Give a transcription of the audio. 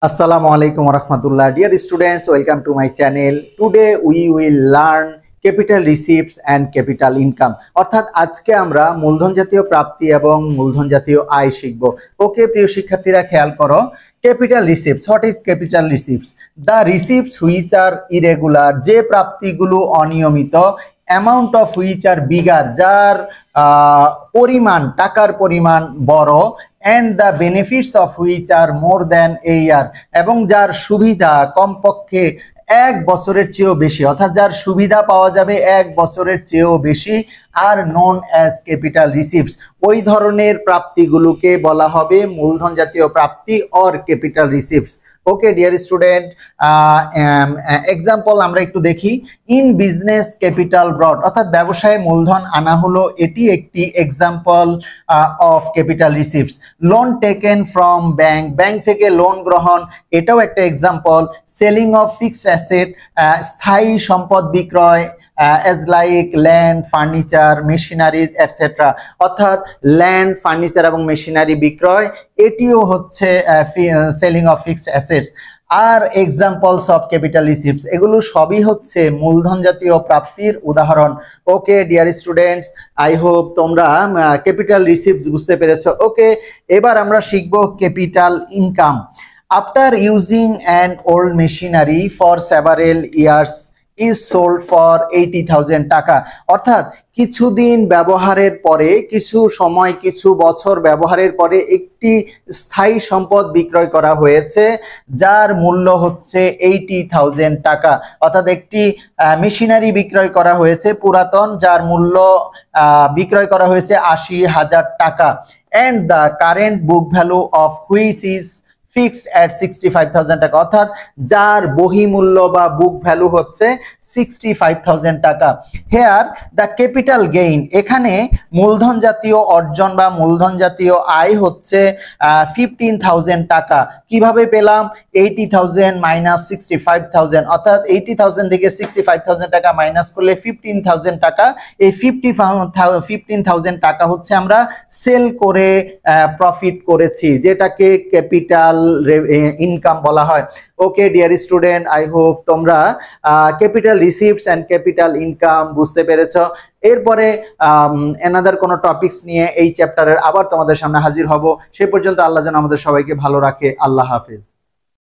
Assalamualaikum warahmatullah. Dear students, welcome to my channel. Today we will learn capital receipts and capital income. অর্থাৎ আজকে আমরা মূলধন জাতীয় প্রাপ্তি এবং মূলধন জাতীয় আয় শিখব। ওকে প্রিয় শিক্ষার্থীরা, খেয়াল করো। Capital receipts. What is capital receipts? The receipts which are irregular, যে প্রাপ্তিগুলো অনিয়মিত, amount of which are bigger, যার পরিমাণ, টাকার পরিমাণ বড়, and the benefits of which are more than a year, এবং যার সুবিধা কমপক্ষে এক বছরের চেয়েও বেশি, অর্থাৎ যার সুবিধা পাওয়া যাবে এক বছরের চেয়েও বেশি, আর known as capital receipts। ওই ধরনের প্রাপ্তিগুলোকে বলা হবে মূলধন জাতীয় প্রাপ্তি or capital receipts। Okay dear student, example আমরা একটু দেখি। ইন বিজনেস ক্যাপিটাল ব্রট, অর্থাৎ ব্যবসায় মূলধন আনা হলো, এটি একটি example of capital receipts. Loan taken from bank, bank থেকে লোন গ্রহণ, এটাও একটা example. Selling of fixed asset, স্থায়ী সম্পদ বিক্রয়, as like land, furniture, machineries etc, অর্থাৎ ল্যান্ড, ফার্নিচার এবং মেশিনারি বিক্রয়, এটিও হচ্ছে selling of fixed assets. Are examples of capital receipts, এগুলো সবই হচ্ছে মূলধন জাতীয় প্রাপ্তির উদাহরণ। Okay dear students, I hope তোমরা ক্যাপিটাল রিসিপ্টস বুঝতে পেরেছো। ওকে, এবার আমরা শিখব capital income. After using an old machinery for several years is sold for 80,000 টাকা, অর্থাৎ কিছুদিন ব্যবহারের পরে, কিছু সময়, কিছু বছর ব্যবহারের পরে একটি স্থায়ী সম্পদ বিক্রয় করা হয়েছে যার মূল্য হচ্ছে 80,000 টাকা, অর্থাৎ একটি মেশিনারি বিক্রয় করা হয়েছে পুরাতন, যার মূল্য বিক্রয় করা হয়েছে 80,000 টাকা। and the current book value of which is fixed at 65,000 টাকা, অর্থাৎ যার বহিমূল্য বা বুক ভ্যালু হচ্ছে 65,000 টাকা। হেয়ার দ্য ক্যাপিটাল গেইন, এখানে মূলধন জাতীয় অর্জন বা মূলধন জাতীয় আয় হচ্ছে 15,000 টাকা। কিভাবে পেলাম? 80,000 মাইনাস 65,000, অর্থাৎ 80,000 থেকে 65,000 টাকা মাইনাস করলে 15,000 টাকা। এই 15,000 টাকা হচ্ছে আমরা সেল করে প্রফিট করেছি, যেটাকে ক্যাপিটাল ইনকাম বলা হয়। Okay dear student, I hope তোমরা capital receipts and capital income বুঝতে পেরেছো। এরপরে অ্যানাদার কোনো টপিকস নিয়ে এই চ্যাপ্টারের আবার তোমাদের সামনে হাজির হব। সে পর্যন্ত আল্লাহ যেন আমাদের সবাইকে ভালো রাখে। আল্লাহ হাফেজ।